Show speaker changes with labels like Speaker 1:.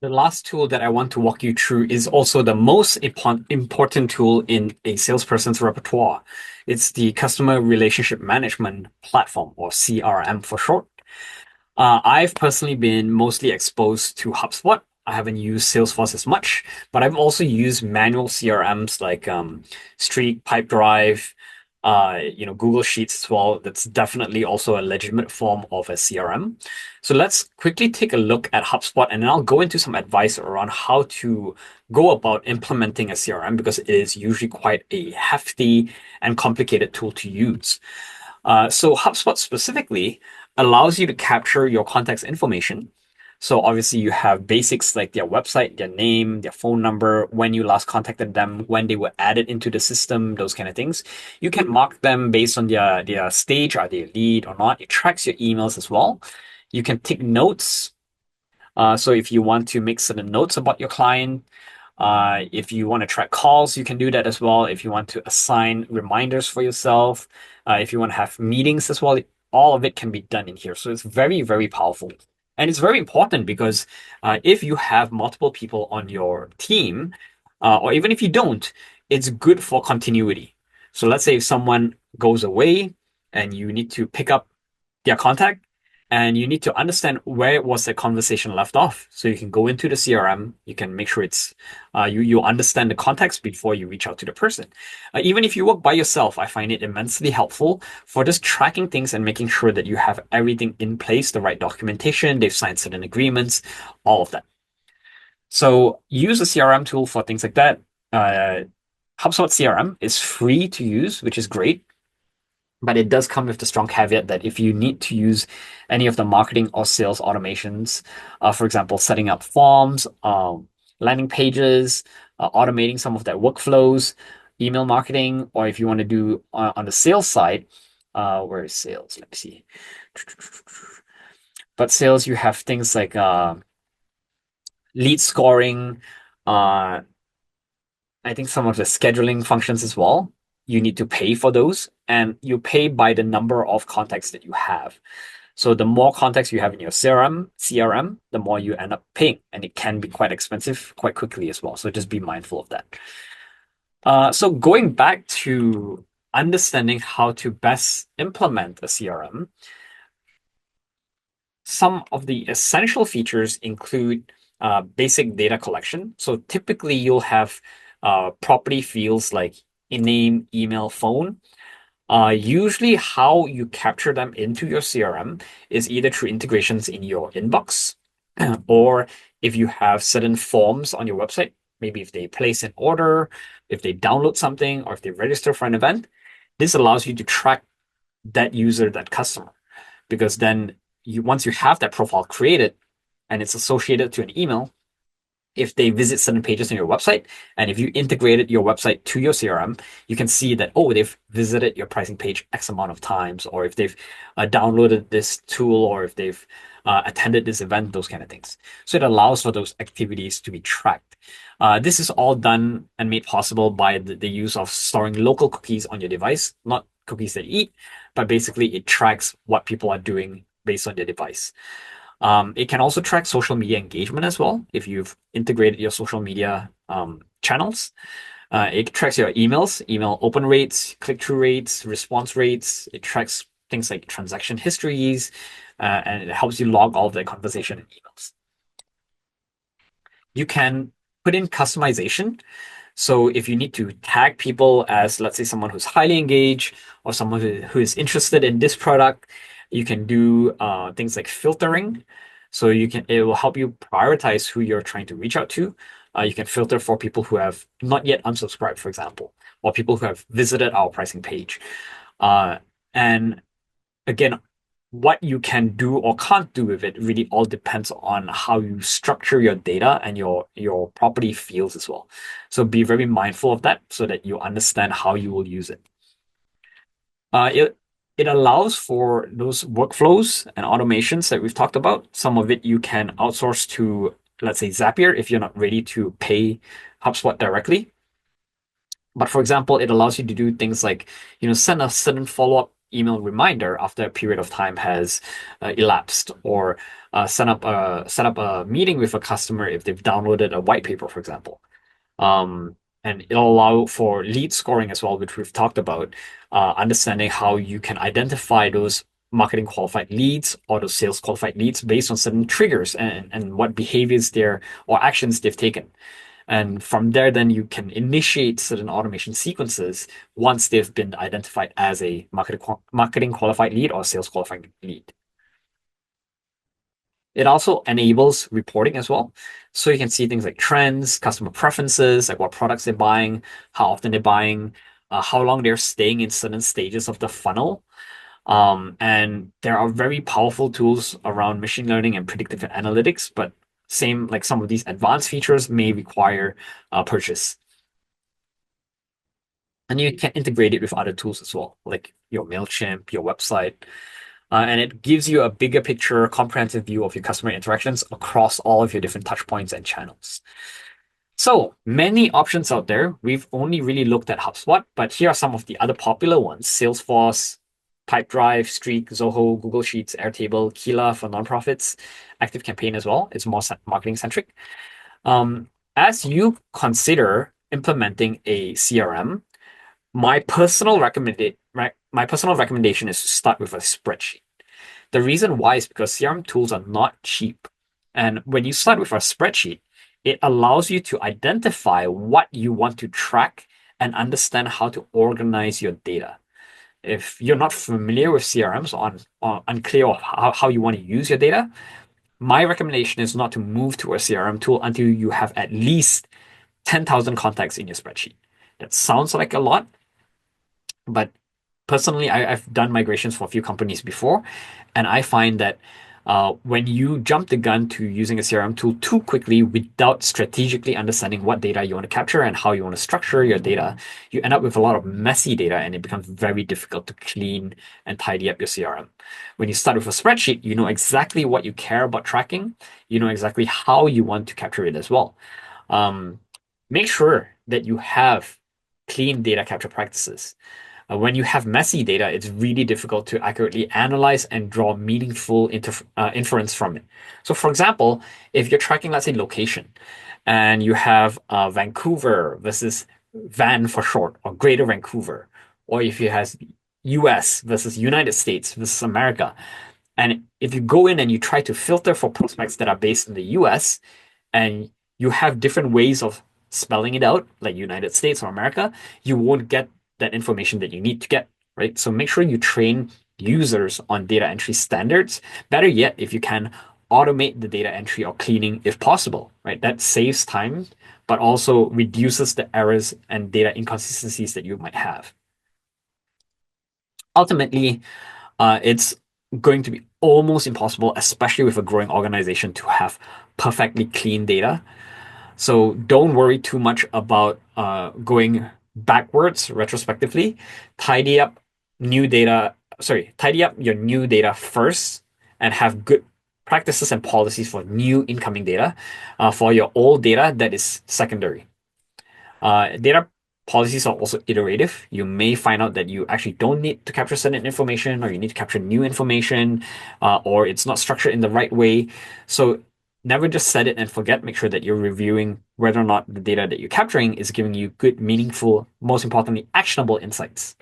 Speaker 1: The last tool that I want to walk you through is also the most important tool in a salesperson's repertoire. It's the Customer Relationship Management Platform, or CRM for short. I've personally been mostly exposed to HubSpot. I haven't used Salesforce as much, but I've also used manual CRMs like Streak, Pipedrive, Google Sheets as well. That's definitely also a legitimate form of a CRM. So let's quickly take a look at HubSpot, and then I'll go into some advice around how to go about implementing a CRM because it is usually quite a hefty and complicated tool to use. So HubSpot specifically allows you to capture your contact's information. So obviously you have basics like their website, their name, their phone number, when you last contacted them, when they were added into the system, those kind of things. You can mark them based on their stage, are they a lead or not. It tracks your emails as well. You can take notes. So if you want to make certain notes about your client, if you want to track calls, you can do that as well. If you want to assign reminders for yourself, if you want to have meetings as well, all of it can be done in here. So it's very, very powerful. And it's very important because if you have multiple people on your team, or even if you don't, it's good for continuity. So let's say if someone goes away and you need to pick up their contact, and you need to understand where was the conversation left off. So you can go into the CRM, you can make sure it's you understand the context before you reach out to the person. Even if you work by yourself, I find it immensely helpful for just tracking things and making sure that you have everything in place, the right documentation, they've signed certain agreements, all of that. So use a CRM tool for things like that. Uh, HubSpot CRM is free to use, which is great. But it does come with the strong caveat that if you need to use any of the marketing or sales automations, for example, setting up forms, landing pages, automating some of their workflows, email marketing, or if you want to do on the sales side, where is sales? Let me see. But sales, you have things like lead scoring, uh, I think some of the scheduling functions as well. You need to pay for those, and you pay by the number of contacts that you have. So the more contacts you have in your CRM, the more you end up paying, and it can be quite expensive quite quickly as well. So just be mindful of that. So going back to understanding how to best implement a CRM, some of the essential features include basic data collection. So typically you'll have property fields like name, email, phone. Usually how you capture them into your CRM is either through integrations in your inbox or if you have certain forms on your website, maybe if they place an order, if they download something, or if they register for an event, this allows you to track that user, that customer, because then once you have that profile created and it's associated to an email, if they visit certain pages on your website, and if you integrated your website to your CRM, you can see that, oh, they've visited your pricing page X amount of times, or if they've downloaded this tool, or if they've attended this event, those kind of things. So it allows for those activities to be tracked. This is all done and made possible by the use of storing local cookies on your device, not cookies that you eat, but basically it tracks what people are doing based on their device. It can also track social media engagement as well if you've integrated your social media channels. It tracks your emails, email open rates, click-through rates, response rates. It tracks things like transaction histories, and it helps you log all of the conversation and emails. You can put in customization. So if you need to tag people as, let's say, someone who's highly engaged or someone who is interested in this product, you can do things like filtering. So it will help you prioritize who you're trying to reach out to. You can filter for people who have not yet unsubscribed, for example, or people who have visited our pricing page. And again, what you can do or can't do with it really all depends on how you structure your data and your property fields as well. So be very mindful of that so that you understand how you will use it. It allows for those workflows and automations that we've talked about. Some of it you can outsource to, let's say, Zapier if you're not ready to pay HubSpot directly. But for example, it allows you to do things like, send a certain follow-up email reminder after a period of time has elapsed, or set up a meeting with a customer if they've downloaded a white paper, for example. And it'll allow for lead scoring as well, which we've talked about, understanding how you can identify those marketing qualified leads or those sales qualified leads based on certain triggers and what behaviors they're or actions they've taken. And from there, then you can initiate certain automation sequences once they've been identified as a marketing qualified lead or sales qualified lead. It also enables reporting as well. So you can see things like trends, customer preferences, like what products they're buying, how often they're buying, how long they're staying in certain stages of the funnel. And there are very powerful tools around machine learning and predictive analytics, but same like some of these advanced features may require purchase. And you can integrate it with other tools as well, like your MailChimp, your website. And it gives you a bigger picture, comprehensive view of your customer interactions across all of your different touch points and channels. So many options out there. We've only really looked at HubSpot, but here are some of the other popular ones: Salesforce, Pipedrive, Streak, Zoho, Google Sheets, Airtable, Keela for nonprofits, ActiveCampaign as well. It's more marketing centric. As you consider implementing a CRM, my personal recommendation is to start with a spreadsheet. The reason why is because CRM tools are not cheap. And when you start with a spreadsheet, it allows you to identify what you want to track and understand how to organize your data. If you're not familiar with CRMs or unclear of how you want to use your data, my recommendation is not to move to a CRM tool until you have at least 10,000 contacts in your spreadsheet. That sounds like a lot, but personally, I've done migrations for a few companies before, and I find that when you jump the gun to using a CRM tool too quickly without strategically understanding what data you want to capture and how you want to structure your data, you end up with a lot of messy data, and it becomes very difficult to clean and tidy up your CRM. When you start with a spreadsheet, you know exactly what you care about tracking, you know exactly how you want to capture it as well. Make sure that you have clean data capture practices. When you have messy data, it's really difficult to accurately analyze and draw meaningful inference from it. So, for example, if you're tracking, let's say, location, and you have Vancouver versus Van for short, or Greater Vancouver, or if you have US versus United States versus America, and if you go in and you try to filter for prospects that are based in the US, and you have different ways of spelling it out, like United States or America, you won't get that information that you need to get, right? So make sure you train users on data entry standards. Better yet, if you can, automate the data entry or cleaning if possible, right? That saves time, but also reduces the errors and data inconsistencies that you might have. Ultimately, it's going to be almost impossible, especially with a growing organization, to have perfectly clean data. So don't worry too much about going backwards retrospectively. Tidy up tidy up your new data first and have good practices and policies for new incoming data. For your old data, that is secondary. Data policies are also iterative. You may find out that you actually don't need to capture certain information, or you need to capture new information, or it's not structured in the right way. So never just set it and forget. Make sure that you're reviewing whether or not the data that you're capturing is giving you good, meaningful, most importantly, actionable insights.